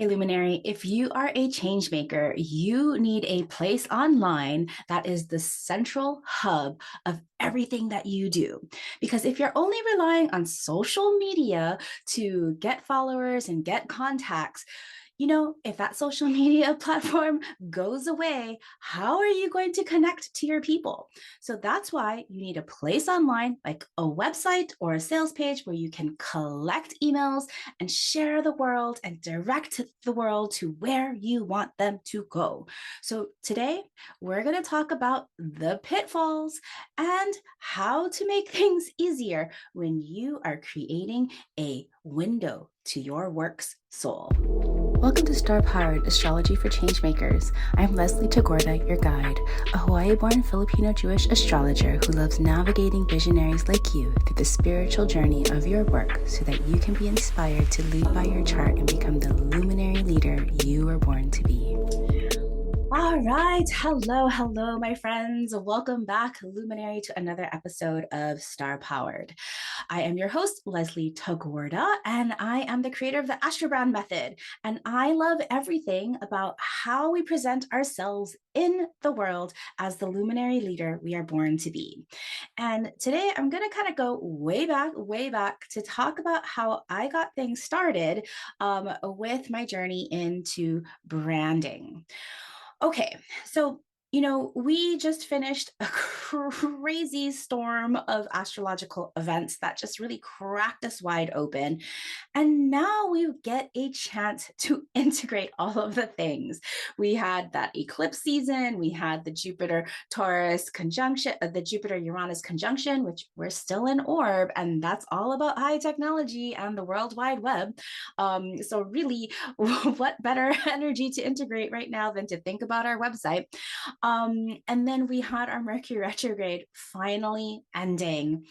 Hey, Luminary, if you are a change maker, you need a place online that is the central hub of everything that you do. Because if you're only relying on social media to get followers and get contacts, if that social media platform goes away, how are you going to connect to your people? So that's why you need a place online, like a website or a sales page where you can collect emails and share the world and direct the world to where you want them to go. So today we're going to talk about the pitfalls and how to make things easier when you are creating a window to your work's soul. Welcome to Star-Powered Astrology for Changemakers. I'm Leslie Tagorda, your guide, a Hawaii-born Filipino-Jewish astrologer who loves navigating visionaries like you through the spiritual journey of your work so that you can be inspired to lead by your chart and become the luminary leader you were born to be. All right. Hello, my friends. Welcome back, Luminary, to another episode of Star Powered. I am your host, Leslie Tagorda, and I am the creator of the AstroBrand method. And I love everything about how we present ourselves in the world as the luminary leader we are born to be. And today I'm going to kind of go way back to talk about how I got things started with my journey into branding. Okay, so we just finished a crazy storm of astrological events that just really cracked us wide open. And now we get a chance to integrate all of the things. We had that eclipse season, we had the Jupiter Taurus conjunction, the Jupiter Uranus conjunction, which we're still in orb, and that's all about high technology and the World Wide Web. So really, what better energy to integrate right now than to think about our website? And then we had our Mercury retrograde finally ending.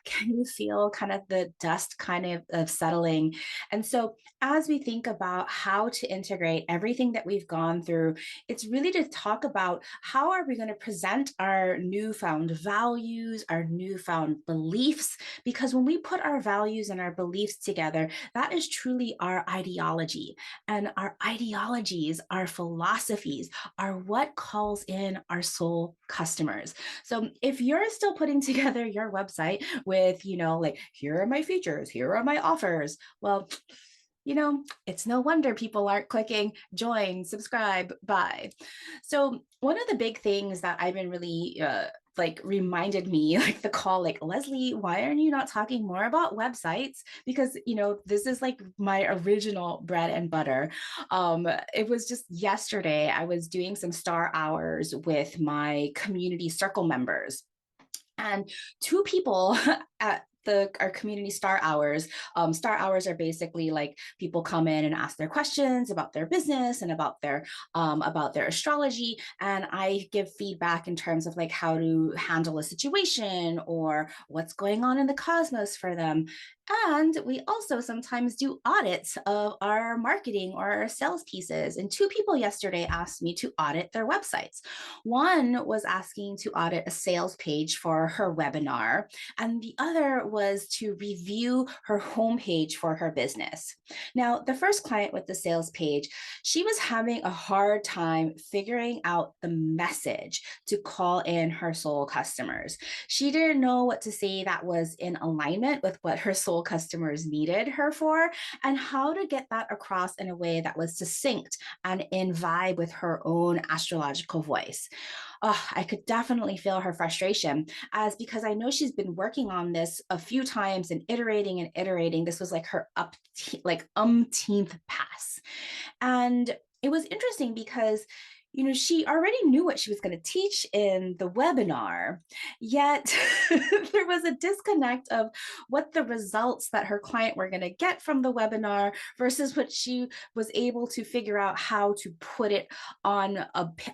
Can you feel kind of the dust kind of settling? And so as we think about how to integrate everything that we've gone through, it's really to talk about how are we going to present our newfound values, our newfound beliefs, because when we put our values and our beliefs together, that is truly our ideology. And our ideologies, our philosophies are what calls in our soul customers. So if you're still putting together your website with, like, here are my features, here are my offers, well, it's no wonder people aren't clicking join, subscribe, buy. So one of the big things that I've been really reminded me, like the call, like, Leslie, why aren't you not talking more about websites? Because this is like my original bread and butter. It was just yesterday I was doing some star hours with my community circle members, and two people at our community star hours. Star hours are basically like people come in and ask their questions about their business and about their astrology, and I give feedback in terms of like how to handle a situation or what's going on in the cosmos for them. And we also sometimes do audits of our marketing or our sales pieces. And two people yesterday asked me to audit their websites. One was asking to audit a sales page for her webinar, and the other was to review her homepage for her business. Now, the first client with the sales page, she was having a hard time figuring out the message to call in her soul customers. She didn't know what to say that was in alignment with what her soul customers needed her for, and how to get that across in a way that was succinct and in vibe with her own astrological voice. I could definitely feel her frustration, as because I know she's been working on this a few times and iterating and iterating. This was like her umpteenth pass. And it was interesting because she already knew what she was going to teach in the webinar, yet there was a disconnect of what the results that her client were going to get from the webinar versus what she was able to figure out how to put it on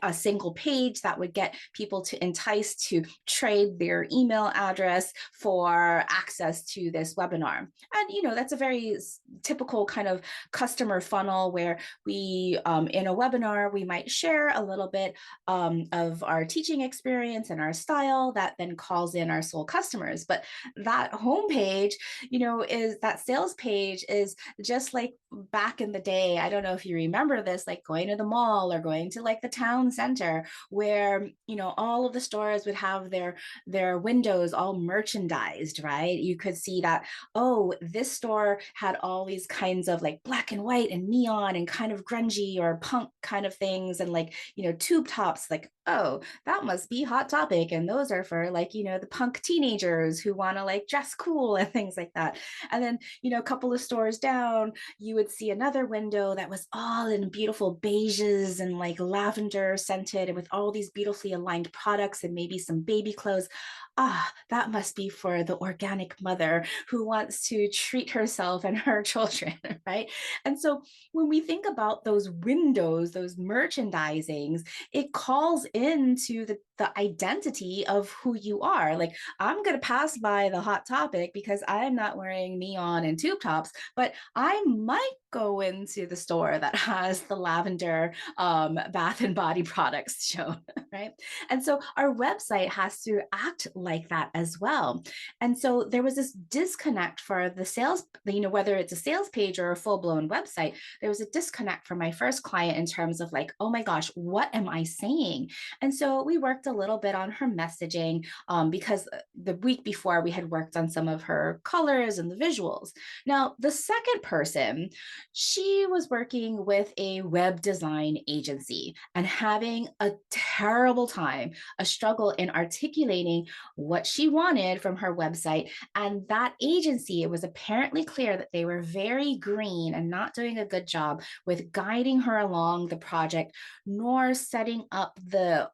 a single page that would get people to entice to trade their email address for access to this webinar. And that's a very typical kind of customer funnel where we in a webinar we might share share a little bit of our teaching experience and our style that then calls in our soul customers. But that homepage, is that sales page is just like back in the day. I don't know if you remember this, like going to the mall or going to like the town center where, all of the stores would have their windows all merchandised, right? You could see that, oh, this store had all these kinds of like black and white and neon and kind of grungy or punk kind of things, and like, tube tops, like, oh, that must be Hot Topic. And those are for like, the punk teenagers who want to like dress cool and things like that. And then, a couple of stores down, you would see another window that was all in beautiful beiges and like lavender scented and with all these beautifully aligned products and maybe some baby clothes. Ah, that must be for the organic mother who wants to treat herself and her children, right? And so when we think about those windows, those merchandisings, it calls into the identity of who you are. Like, I'm going to pass by the Hot Topic because I'm not wearing neon and tube tops, but I might go into the store that has the lavender bath and body products shown, right? And so our website has to act like that as well. And so there was this disconnect for the sales, whether it's a sales page or a full blown website, there was a disconnect for my first client in terms of like, oh my gosh, what am I saying? And so we worked a little bit on her messaging because the week before we had worked on some of her colors and the visuals. Now, the second person, she was working with a web design agency and having a terrible time, a struggle in articulating what she wanted from her website. And that agency, it was apparently clear that they were very green and not doing a good job with guiding her along the project, nor setting up the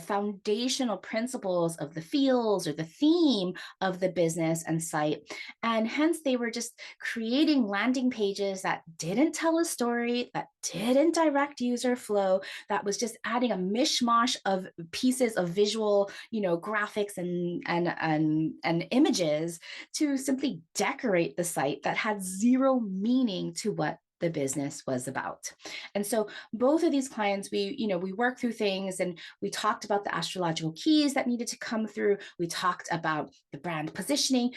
foundational principles of the feels or the theme of the business and site. And hence they were just creating landing pages that didn't tell a story, that didn't direct user flow, that was just adding a mishmash of pieces of visual, graphics and images to simply decorate the site that had zero meaning to what the business was about. And so both of these clients, we worked through things and we talked about the astrological keys that needed to come through. We talked about the brand positioning.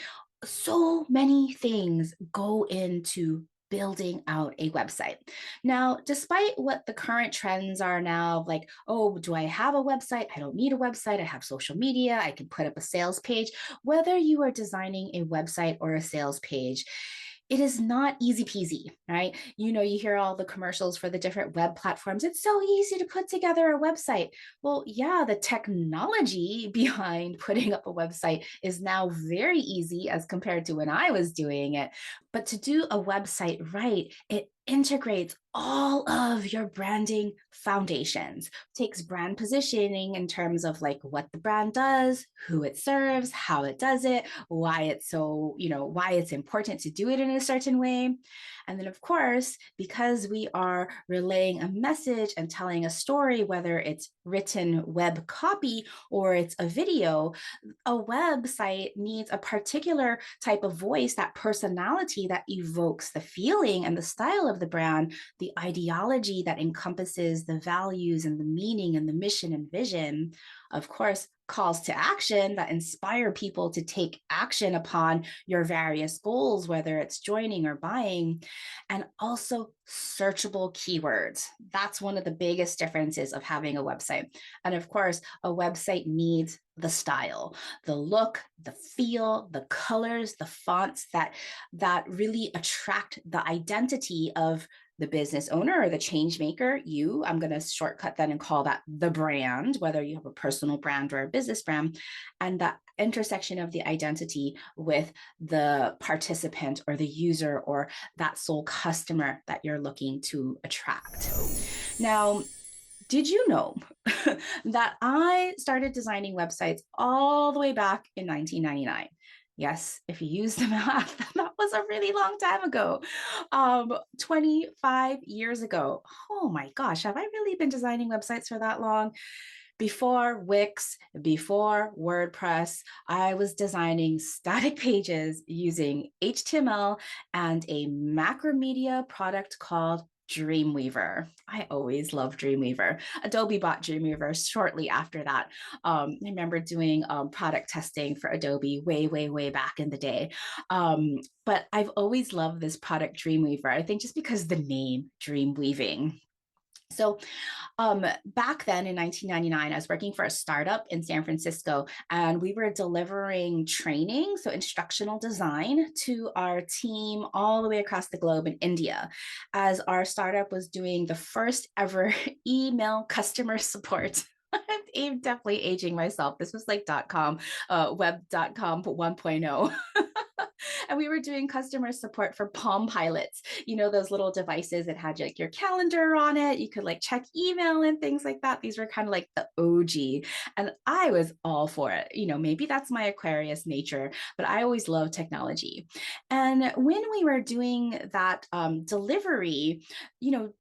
So many things go into building out a website. Now, despite what the current trends are now, like, oh, do I have a website? I don't need a website. I have social media. I can put up a sales page. Whether you are designing a website or a sales page, it is not easy peasy, right? You hear all the commercials for the different web platforms. It's so easy to put together a website. Well, yeah, the technology behind putting up a website is now very easy as compared to when I was doing it. But to do a website right, it integrates all of your branding foundations, takes brand positioning in terms of like what the brand does, who it serves, how it does it, why it's so, why it's important to do it in a certain way. And then, of course, because we are relaying a message and telling a story, whether it's written web copy or it's a video, a website needs a particular type of voice, that personality that evokes the feeling and the style of the brand, the ideology that encompasses the values and the meaning and the mission and vision. Of course, calls to action that inspire people to take action upon your various goals, whether it's joining or buying, and also searchable keywords. That's one of the biggest differences of having a website. And of course, a website needs the style, the look, the feel, the colors, the fonts that really attract the identity of the business owner or the change maker, you. I'm going to shortcut that and call that the brand, whether you have a personal brand or a business brand, and that intersection of the identity with the participant or the user or that sole customer that you're looking to attract. Now, did you know that I started designing websites all the way back in 1999? Yes, if you use the math, that was a really long time ago. 25 years ago. Oh my gosh, have I really been designing websites for that long? Before Wix, before WordPress, I was designing static pages using HTML and a macromedia product called Dreamweaver. I always loved Dreamweaver. Adobe bought Dreamweaver shortly after that. I remember doing product testing for Adobe way, way, way back in the day. But I've always loved this product Dreamweaver. I think just because the name Dreamweaving. So back then in 1999, I was working for a startup in San Francisco, and we were delivering training, so instructional design, to our team all the way across the globe in India, as our startup was doing the first ever email customer support. I'm definitely aging myself. This was like .com, web.com 1.0. And we were doing customer support for Palm Pilots, those little devices that had like your calendar on it. You could like check email and things like that. These were kind of like the OG. And I was all for it. Maybe that's my Aquarius nature, but I always loved technology. And when we were doing that delivery,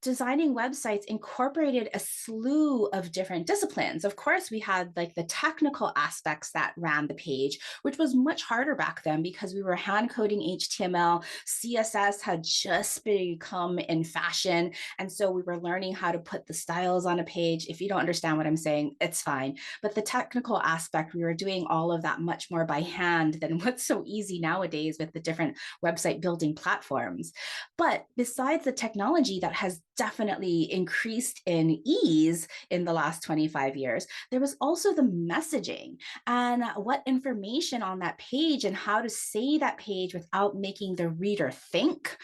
designing websites incorporated a slew of different disciplines. Of course, we had like the technical aspects that ran the page, which was much harder back then because we were hand coding HTML. CSS had just become in fashion. And so we were learning how to put the styles on a page. If you don't understand what I'm saying, it's fine. But the technical aspect, we were doing all of that much more by hand than what's so easy nowadays with the different website building platforms. But besides the technology that has definitely increased in ease in the last 25 years, there was also the messaging and what information on that page and how to say that page without making the reader think.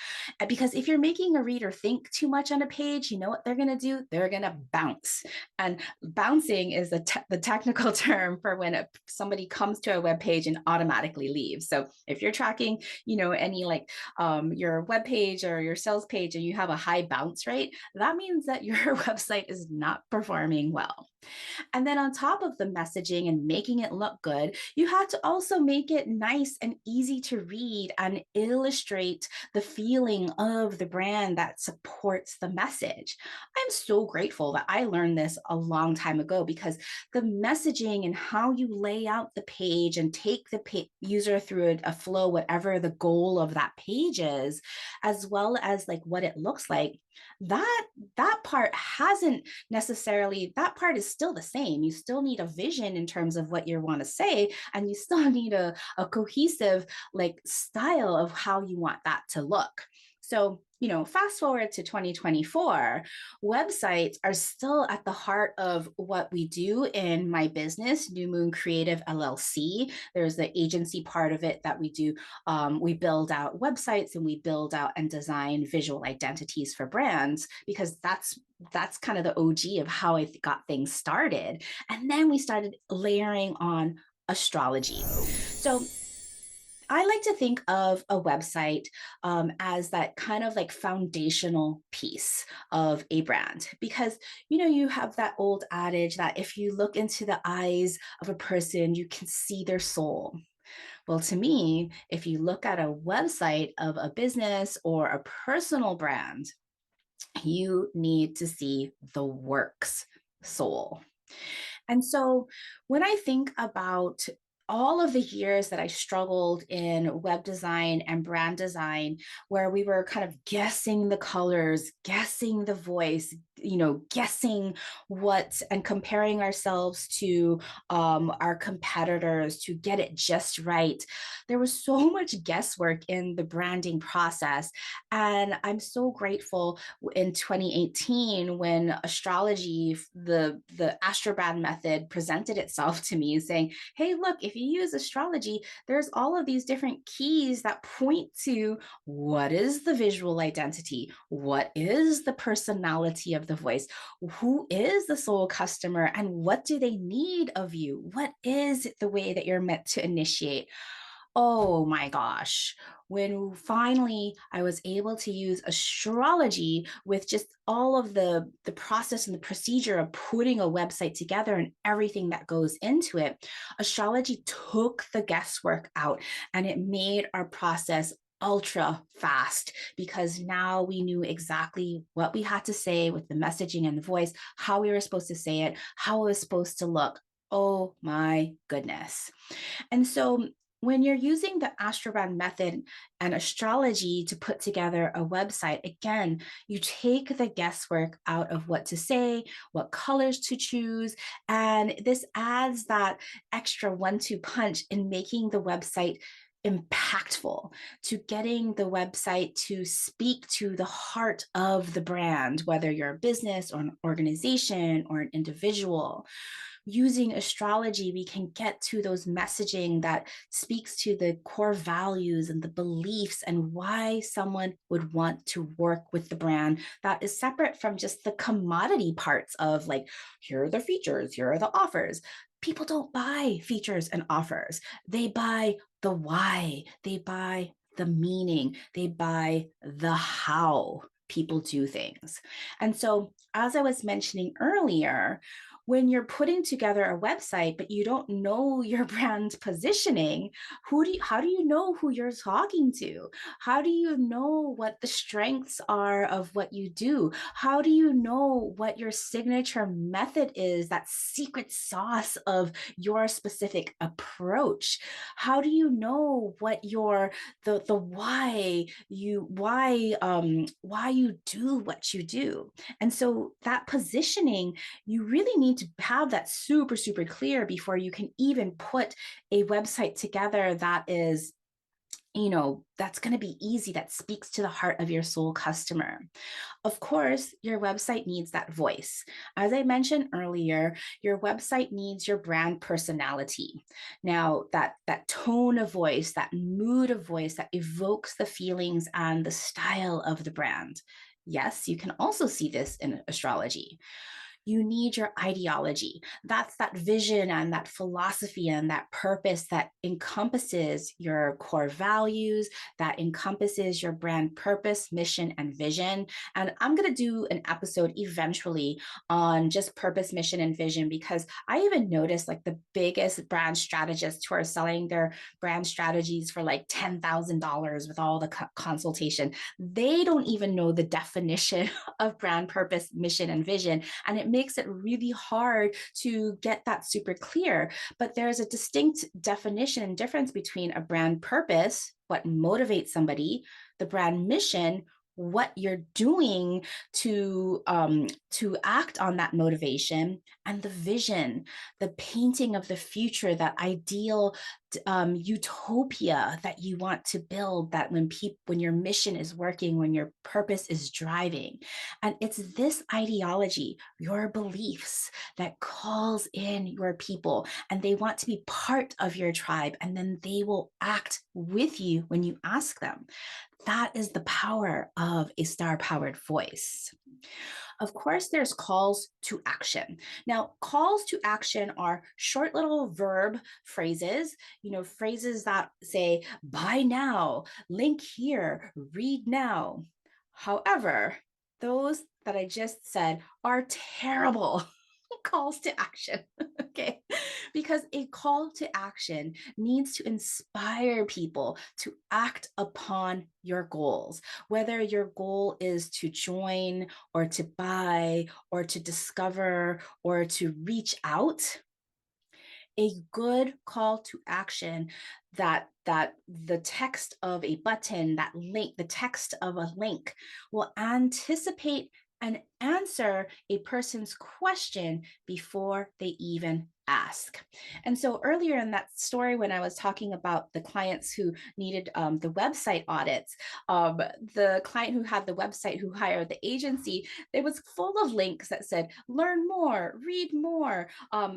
Because if you're making a reader think too much on a page, you know what they're going to do? They're going to bounce. And bouncing is the technical term for when somebody comes to a web page and automatically leaves. So if you're tracking, any like your web page or your sales page and you have a high bounce rate, that means that your website is not performing well. And then on top of the messaging and making it look good, you had to also make it nice and easy to read and illustrate the feeling of the brand that supports the message. I'm so grateful that I learned this a long time ago, because the messaging and how you lay out the page and take the user through a flow, whatever the goal of that page is, as well as like what it looks like, that part hasn't necessarily, that part is still the same. You still need a vision in terms of what you want to say, and you still need a cohesive like style of how you want that to look. So, fast forward to 2024, websites are still at the heart of what we do in my business, New Moon Creative LLC. There's the agency part of it that we do. We build out websites and we build out and design visual identities for brands, because that's kind of the OG of how I got things started. And then we started layering on astrology. So I like to think of a website as that kind of like foundational piece of a brand, because, you have that old adage that if you look into the eyes of a person, you can see their soul. Well, to me, if you look at a website of a business or a personal brand, you need to see the works soul. And so when I think about all of the years that I struggled in web design and brand design, where we were kind of guessing the colors, guessing the voice, guessing what, and comparing ourselves to our competitors to get it just right. There was so much guesswork in the branding process. And I'm so grateful in 2018 when astrology, the AstroBrand method presented itself to me, saying, hey, look, if you use astrology, there's all of these different keys that point to what is the visual identity, what is the personality of the voice, who is the soul customer, and what do they need of you? What is the way that you're meant to initiate? Oh my gosh. When finally I was able to use astrology with just all of the process and the procedure of putting a website together and everything that goes into it, astrology took the guesswork out and it made our process ultra fast, because now we knew exactly what we had to say with the messaging and the voice, how we were supposed to say it, how it was supposed to look. Oh my goodness. And so When you're using the AstroBrand method and astrology to put together a website, again, you take the guesswork out of what to say, what colors to choose, and this adds that extra 1-2 punch in making the website impactful, to getting the website to speak to the heart of the brand, whether you're a business or an organization or an individual. Using astrology, we can get to those messaging that speaks to the core values and the beliefs and why someone would want to work with the brand, that is separate from just the commodity parts of like, here are the features, here are the offers. People don't buy features and offers. They buy the why, they buy the meaning, they buy the how people do things. And so, as I was mentioning earlier, when you're putting together a website but you don't know your brand positioning, how do you know who you're talking to? How do you know what the strengths are of what you do? How do you know what your signature method is, that secret sauce of your specific approach? How do you know what your the why you do what you do? And so that positioning, you really need to have that super, super clear before you can even put a website together that is, that's going to be easy, that speaks to the heart of your soul customer. Of course, your website needs that voice. As I mentioned earlier, your website needs your brand personality. Now, that tone of voice, that mood of voice that evokes the feelings and the style of the brand. Yes, you can also see this in astrology. You need your ideology. That's that vision and that philosophy and that purpose that encompasses your core values, that encompasses your brand purpose, mission, and vision. And I'm going to do an episode eventually on just purpose, mission, and vision, because I even noticed like the biggest brand strategists who are selling their brand strategies for like $10,000 with all the consultation, they don't even know the definition of brand purpose, mission, and vision. And it makes it really hard to get that super clear. But there's a distinct definition and difference between a brand purpose, what motivates somebody, the brand mission, what you're doing to act on that motivation, and the vision, the painting of the future, that ideal utopia that you want to build, that when your mission is working, when your purpose is driving. And it's this ideology, your beliefs, that calls in your people, and they want to be part of your tribe, and then they will act with you when you ask them. That is the power of a star-powered voice. Of course, there's calls to action. Now, calls to action are short little verb phrases, phrases that say, buy now, link here, read now. However, those that I just said are terrible calls to action. Okay. Because a call to action needs to inspire people to act upon your goals, whether your goal is to join or to buy or to discover or to reach out. A good call to action, that the text of a button, that link, the text of a link, will anticipate and answer a person's question before they even ask. And so earlier in that story, when I was talking about the clients who needed the website audits, the client who had the website, who hired the agency, it was full of links that said, learn more, read more,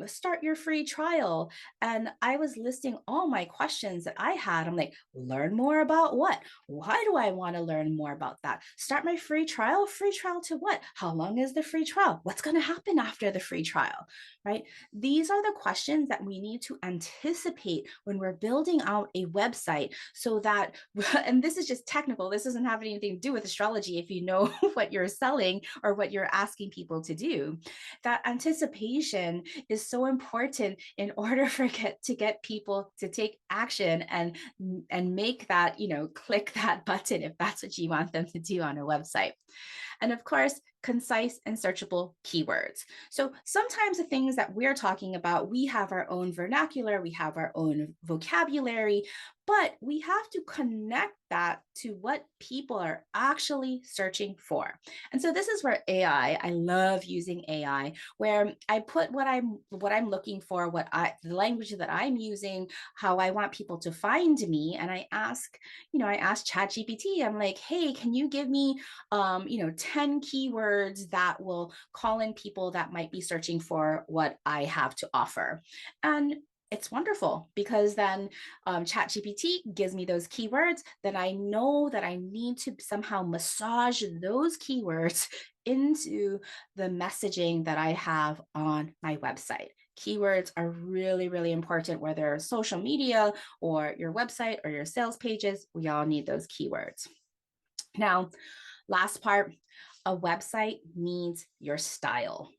start your free trial. And I was listing all my questions that I had. I'm like, learn more about what? Why do I want to learn more about that? Start my free trial? Free trial to what? How long is the free trial? What's going to happen after the free trial, right? These are the questions that we need to anticipate when we're building out a website, so that, and this is just technical, this doesn't have anything to do with astrology if you know what you're selling or what you're asking people to do. That anticipation is so important in order to get people to take action and make that, click that button if that's what you want them to do on a website. And of course, concise and searchable keywords. So sometimes the things that we're talking about, we have our own vernacular, we have our own vocabulary, but we have to connect that to what people are actually searching for. And so this is where I love using AI, where I put what I'm looking for, the language that I'm using, how I want people to find me, and I ask ChatGPT. I'm like, hey, can you give me 10 keywords that will call in people that might be searching for what I have to offer. And it's wonderful because then ChatGPT gives me those keywords. Then I know that I need to somehow massage those keywords into the messaging that I have on my website. Keywords are really, really important, whether social media or your website or your sales pages. We all need those keywords. Now, last part, a website needs your style.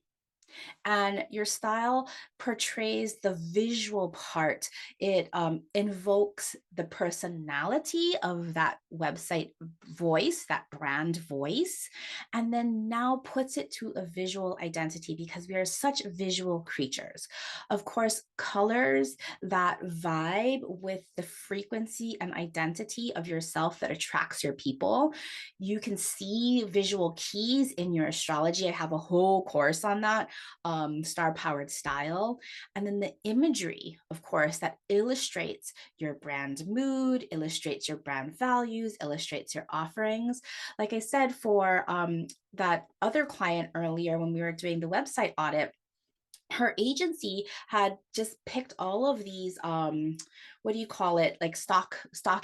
And your style portrays the visual part. It invokes the personality of that website voice, that brand voice, and then now puts it to a visual identity because we are such visual creatures. Of course, colors that vibe with the frequency and identity of yourself that attracts your people. You can see visual keys in your astrology. I have a whole course on that, star powered style. And then the imagery, of course, that illustrates your brand mood, illustrates your brand values, illustrates your offerings. Like I said, for that other client earlier, when we were doing the website audit, her agency had just picked all of these what do you call it, like stock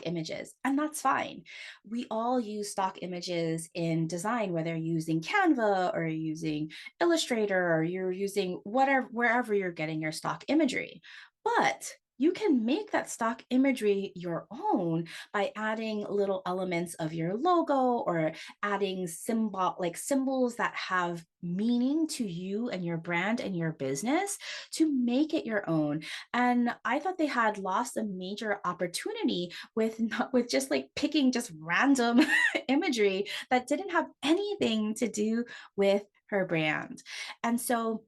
images, and that's fine. We all use stock images in design, whether you're using Canva or you're using Illustrator or you're using whatever, wherever you're getting your stock imagery. But you can make that stock imagery your own by adding little elements of your logo or adding symbols that have meaning to you and your brand and your business to make it your own. And I thought they had lost a major opportunity with not with just like picking just random imagery that didn't have anything to do with her brand. And so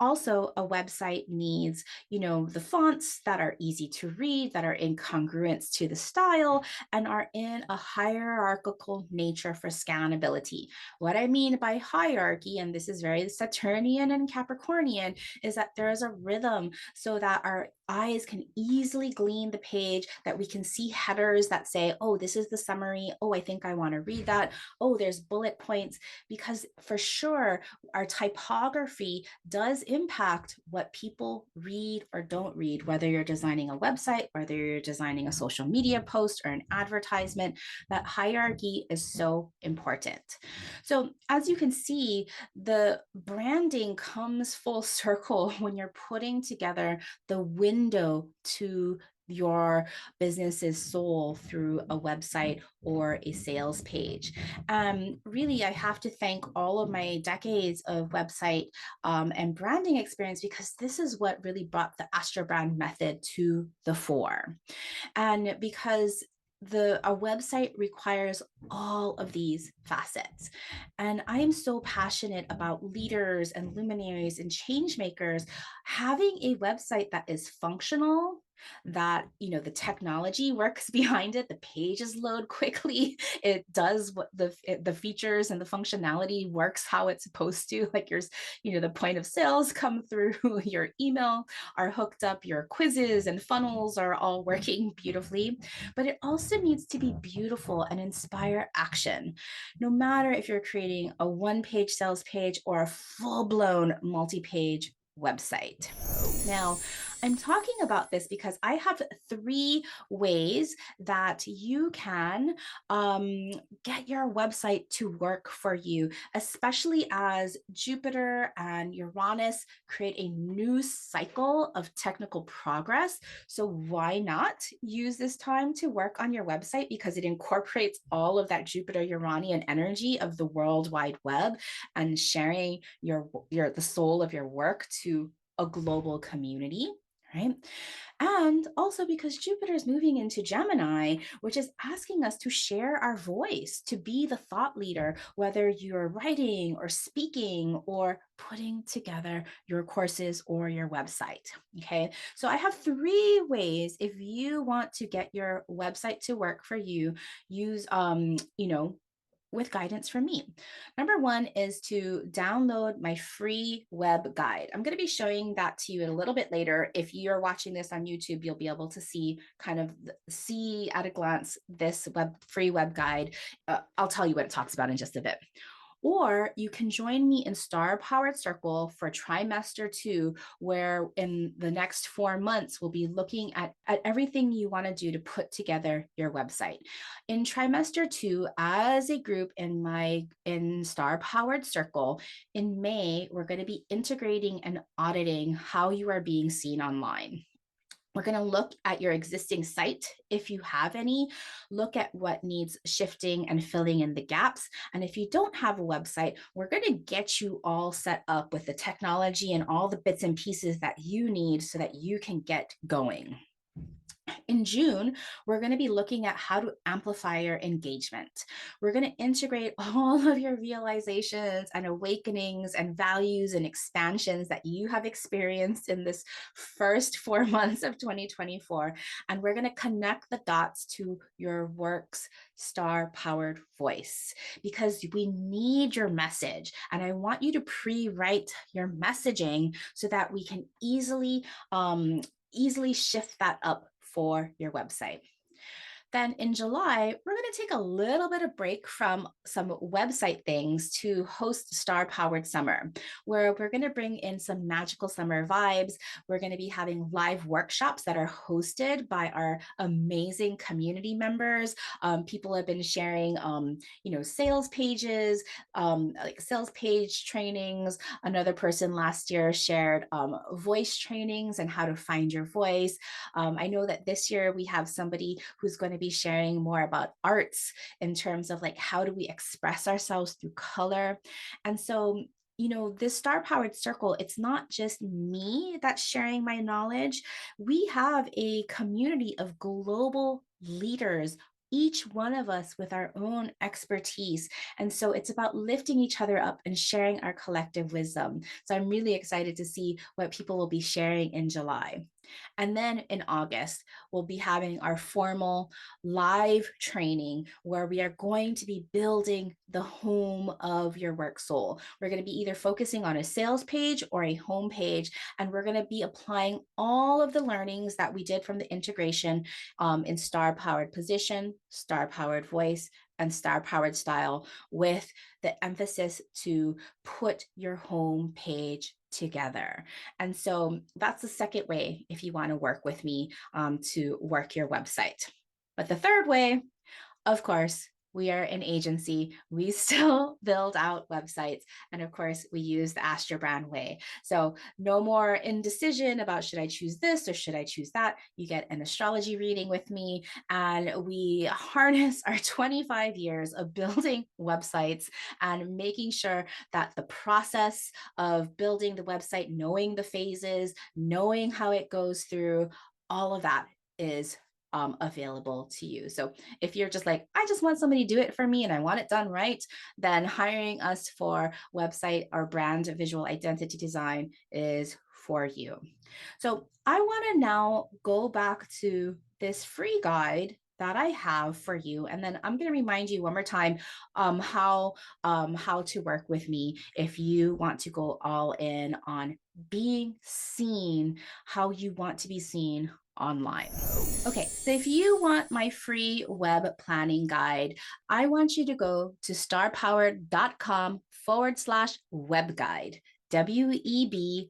also a website needs, the fonts that are easy to read, that are in congruence to the style, and are in a hierarchical nature for scannability. What I mean by hierarchy, and this is very Saturnian and Capricornian, is that there is a rhythm so that our eyes can easily glean the page, that we can see headers that say, oh, this is the summary. Oh, I think I want to read that. Oh, there's bullet points. Because for sure, our typography does impact what people read or don't read, whether you're designing a website, whether you're designing a social media post or an advertisement. That hierarchy is so important. So as you can see, the branding comes full circle when you're putting together the window to your business's soul through a website or a sales page. Really, I have to thank all of my decades of website and branding experience, because this is what really brought the AstroBrand method to the fore. And because a website requires all of these facets. And I am so passionate about leaders and luminaries and change makers having a website that is functional, that the technology works behind it, the pages load quickly, it does what the features and the functionality works how it's supposed to, like the point of sales come through, your email are hooked up, your quizzes and funnels are all working beautifully. But it also needs to be beautiful and inspire action, no matter if you're creating a one-page sales page or a full-blown multi-page website. Now, I'm talking about this because I have 3 ways that you can get your website to work for you, especially as Jupiter and Uranus create a new cycle of technical progress. So why not use this time to work on your website, because it incorporates all of that Jupiter Uranian energy of the World Wide Web and sharing the soul of your work to a global community, right? And also because Jupiter is moving into Gemini, which is asking us to share our voice, to be the thought leader, whether you're writing or speaking or putting together your courses or your website. Okay, so I have 3 ways if you want to get your website to work for you. Use, with guidance from me. Number 1 is to download my free web guide. I'm going to be showing that to you a little bit later. If you're watching this on YouTube, you'll be able to see at a glance this free web guide. I'll tell you what it talks about in just a bit. Or you can join me in Star Powered Circle for trimester 2, where in the next 4 months, we'll be looking at everything you want to do to put together your website. In trimester 2, as a group in Star Powered Circle, in May, we're going to be integrating and auditing how you are being seen online. We're going to look at your existing site, if you have any, look at what needs shifting and filling in the gaps. And if you don't have a website, we're going to get you all set up with the technology and all the bits and pieces that you need so that you can get going. In June, we're going to be looking at how to amplify your engagement. We're going to integrate all of your realizations and awakenings and values and expansions that you have experienced in this first 4 months of 2024. And we're going to connect the dots to your work's star-powered voice because we need your message. And I want you to pre-write your messaging so that we can easily shift that up for your website. Then in July, we're going to take a little bit of break from some website things to host Star Powered Summer, where we're going to bring in some magical summer vibes. We're going to be having live workshops that are hosted by our amazing community members. People have been sharing, sales pages, like sales page trainings. Another person last year shared voice trainings and how to find your voice. I know that this year we have somebody who's going to be sharing more about arts in terms of like how do we express ourselves through color. And so this star powered circle, it's not just me that's sharing my knowledge. We have a community of global leaders, each one of us with our own expertise. And so it's about lifting each other up and sharing our collective wisdom. So I'm really excited to see what people will be sharing in July. And then in August, we'll be having our formal live training where we are going to be building the home of your work soul. We're going to be either focusing on a sales page or a home page, and we're going to be applying all of the learnings that we did from the integration in Star Powered Position, Star Powered Voice, and Star Powered Style, with the emphasis to put your home page together. And so that's the second way if you want to work with me to work your website. But the third way, of course, we are an agency. We still build out websites. And of course, we use the AstroBrand way. So no more indecision about should I choose this or should I choose that. You get an astrology reading with me, and we harness our 25 years of building websites and making sure that the process of building the website, knowing the phases, knowing how it goes through, all of that is available to you. So if you're just like, I just want somebody to do it for me and I want it done right, then hiring us for website or brand visual identity design is for you. So I want to now go back to this free guide that I have for you. And then I'm going to remind you one more time how to work with me if you want to go all in on being seen, how you want to be seen online. Okay, so if you want my free web planning guide, I want you to go to starpowered.com/web guide, WEBGUIDE.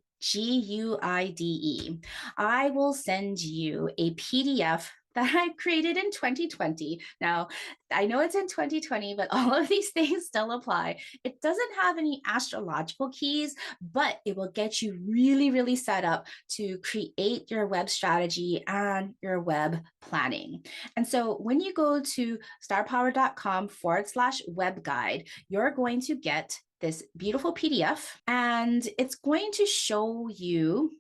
I will send you a PDF that I created in 2020. Now, I know it's in 2020, but all of these things still apply. It doesn't have any astrological keys, but it will get you really, really set up to create your web strategy and your web planning. And so when you go to starpower.com/web guide, you're going to get this beautiful PDF, and it's going to show you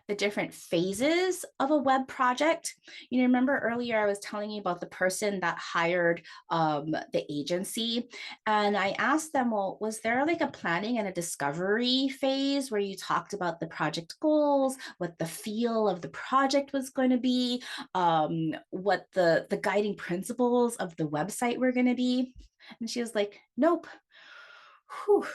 the different phases of a web project. Remember earlier I was telling you about the person that hired the agency, and I asked them, well, was there like a planning and a discovery phase where you talked about the project goals, what the feel of the project was going to be, what the guiding principles of the website were going to be? And she was like, nope. Whew.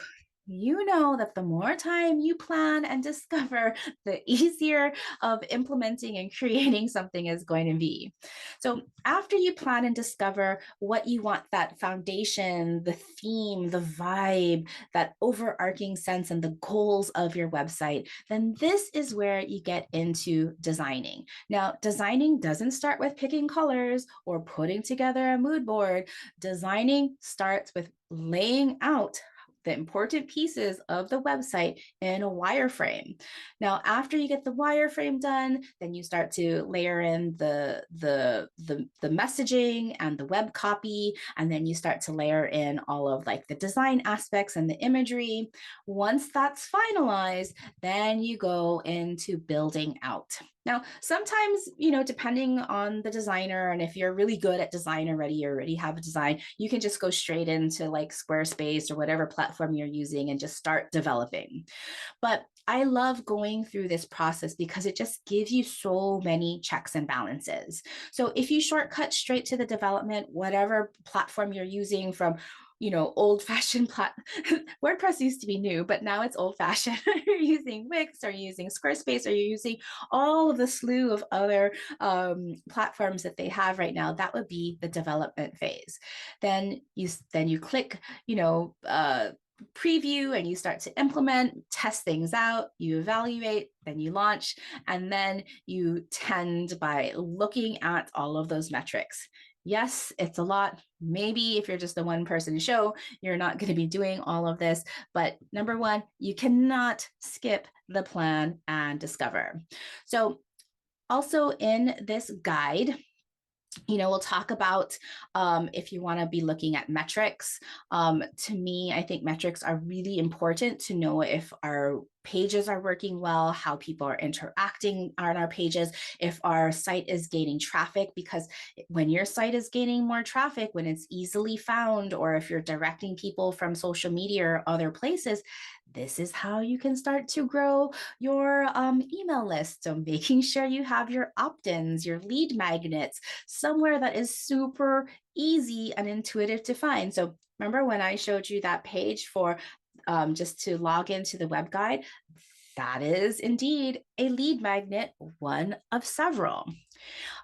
You know that the more time you plan and discover, the easier of implementing and creating something is going to be. So after you plan and discover what you want, that foundation, the theme, the vibe, that overarching sense and the goals of your website, then this is where you get into designing. Now, designing doesn't start with picking colors or putting together a mood board. Designing starts with laying out the important pieces of the website in a wireframe. Now, after you get the wireframe done, then you start to layer in the messaging and the web copy, and then you start to layer in all of like the design aspects and the imagery. Once that's finalized, then you go into building out. Now, sometimes, depending on the designer, and if you're really good at design already, you already have a design, you can just go straight into like Squarespace or whatever platform you're using and just start developing. But I love going through this process because it just gives you so many checks and balances. So if you shortcut straight to the development, whatever platform you're using, from old fashioned WordPress used to be new, but now it's old fashioned. You're using Wix, or you're using Squarespace, or you're using all of the slew of other platforms that they have right now. That would be the development phase. Then you click, preview, and you start to implement, test things out, you evaluate, then you launch, and then you tend by looking at all of those metrics. Yes, it's a lot. Maybe if you're just a one person show, you're not going to be doing all of this. But number one, you cannot skip the plan and discover. So also in this guide, we'll talk about if you want to be looking at metrics. To me, I think metrics are really important to know if our pages are working well, how people are interacting on our pages, if our site is gaining traffic, because when your site is gaining more traffic, when it's easily found, or if you're directing people from social media or other places, this is how you can start to grow your email list. So making sure you have your opt-ins, your lead magnets, somewhere that is super easy and intuitive to find. So remember when I showed you that page for just to log into the web guide? That is indeed a lead magnet, one of several.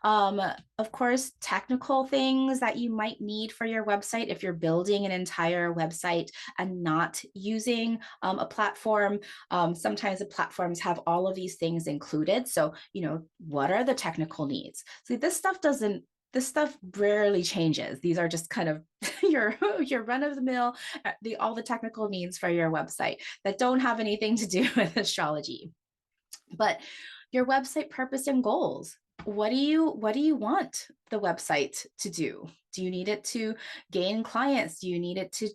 Um, of course, technical things that you might need for your website if you're building an entire website and not using a platform. Sometimes the platforms have all of these things included. So, what are the technical needs? See, this stuff rarely changes. These are just kind of your run of the mill, all the technical needs for your website that don't have anything to do with astrology. But your website purpose and goals. What do you want the website to do? Do you need it to gain clients? Do you need it to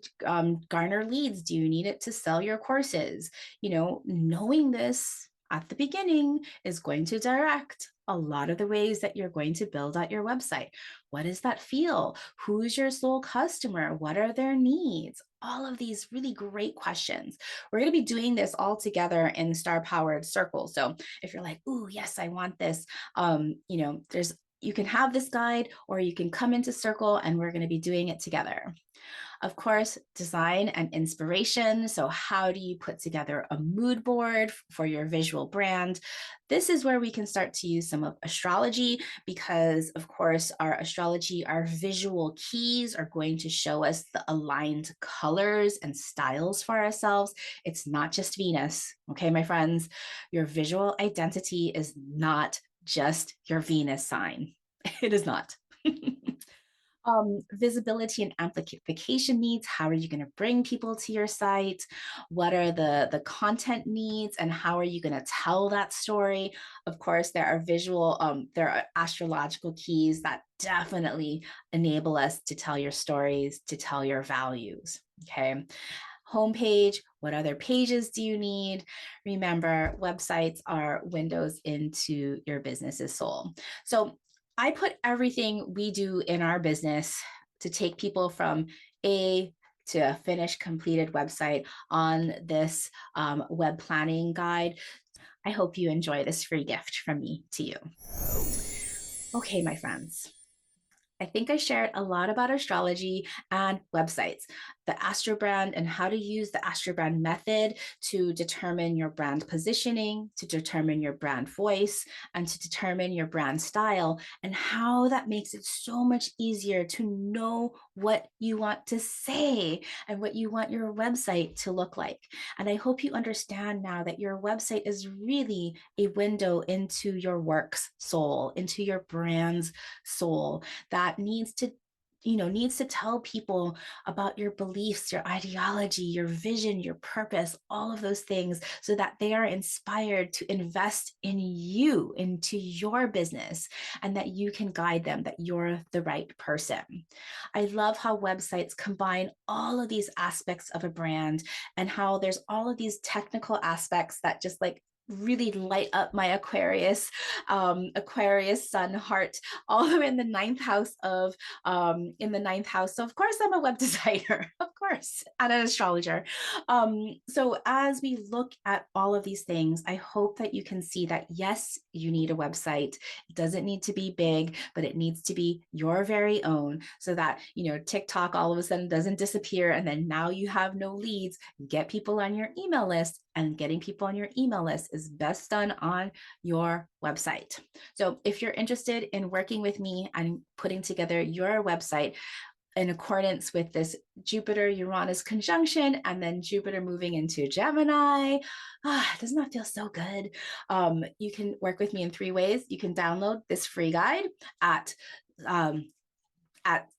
garner leads? Do you need it to sell your courses? Knowing this at the beginning is going to direct a lot of the ways that you're going to build out your website. What does that feel? Who's your sole customer? What are their needs? All of these really great questions. We're going to be doing this all together in Star Powered Circle. So if you're like, "Ooh, yes, I want this," you can have this guide, or you can come into Circle and we're going to be doing it together. Of course, design and inspiration. So how do you put together a mood board for your visual brand? This is where we can start to use some of astrology, because of course our visual keys are going to show us the aligned colors and styles for ourselves. It's not just Venus. Okay, my friends, your visual identity is not just your Venus sign. It is not. Visibility and amplification needs. How are you going to bring people to your site? What are the content needs, and how are you going to tell that story? Of course, there are astrological keys that definitely enable us to tell your stories, to tell your values. Okay. homepage? What other pages do you need? Remember, websites are windows into your business's soul. So I put everything we do in our business to take people from A to a finished, completed website on this web planning guide. I hope you enjoy this free gift from me to you. Okay, my friends. I think I shared a lot about astrology and websites, the AstroBrand, and how to use the AstroBrand method to determine your brand positioning, to determine your brand voice, and to determine your brand style, and how that makes it so much easier to know what you want to say and what you want your website to look like. And I hope you understand now that your website is really a window into your work's soul, into your brand's soul, that needs to tell people about your beliefs, your ideology, your vision, your purpose, all of those things, so that they are inspired to invest in you, into your business, and that you can guide them, that you're the right person. I love how websites combine all of these aspects of a brand, and how there's all of these technical aspects that just really light up my Aquarius sun heart, all the way in the ninth house of So of course I'm a web designer, of course, and an astrologer. So as we look at all of these things, I hope that you can see that yes, you need a website. It doesn't need to be big, but it needs to be your very own, so that TikTok all of a sudden doesn't disappear, and then now you have no leads. Get people on your email list, and getting people on your email list is best done on your website. So if you're interested in working with me and putting together your website in accordance with this Jupiter-Uranus conjunction, and then Jupiter moving into Gemini, doesn't that feel so good? You can work with me in 3 ways. You can download this free guide at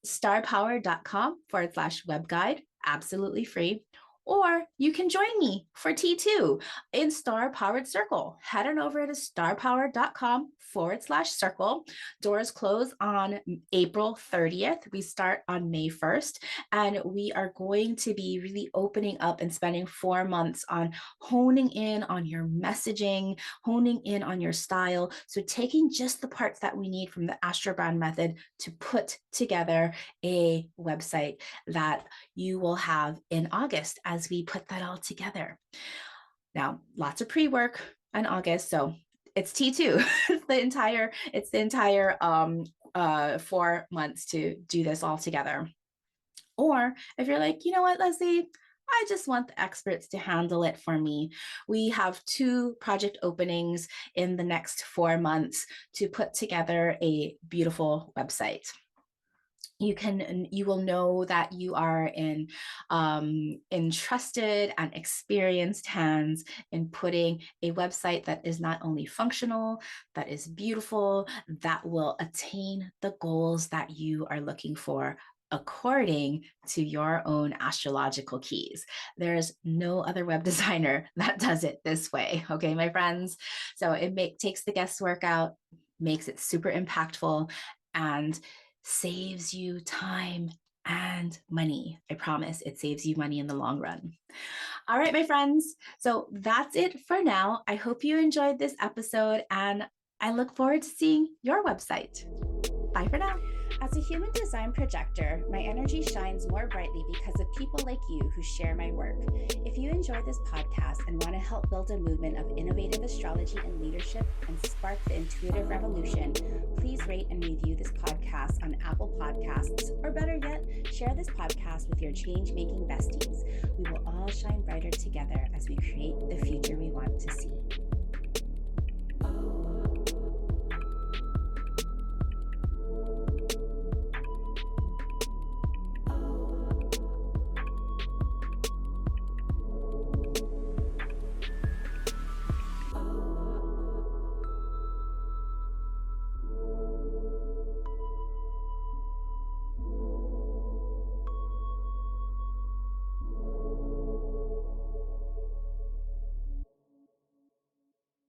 starpower.com/web guide, absolutely free. Or you can join me for T2 in Star Powered Circle. Head on over to starpower.com/circle. Doors close on April 30th. We start on May 1st. And we are going to be really opening up and spending 4 months on honing in on your messaging, honing in on your style. So taking just the parts that we need from the AstroBrand method to put together a website that you will have in August as we put that all together. Now, lots of pre-work in August, so it's T2. it's the entire 4 months to do this all together. Or if you're like, you know what, Leslie, I just want the experts to handle it for me. We have 2 project openings in the next 4 months to put together a beautiful website. You will know that you are in trusted and experienced hands in putting a website that is not only functional, that is beautiful, that will attain the goals that you are looking for according to your own astrological keys. There's no other web designer that does it this way. Okay, my friends. So it takes the guesswork out, makes it super impactful, and saves you time and money. I promise it saves you money in the long run. All right, my friends. So that's it for now. I hope you enjoyed this episode, and I look forward to seeing your website. Bye for now. As a human design projector, my energy shines more brightly because of people like you who share my work. If you enjoy this podcast and want to help build a movement of innovative astrology and leadership and spark the intuitive revolution, please rate and review this podcast on Apple Podcasts, or better yet, share this podcast with your change-making besties. We will all shine brighter together as we create the future we want to see.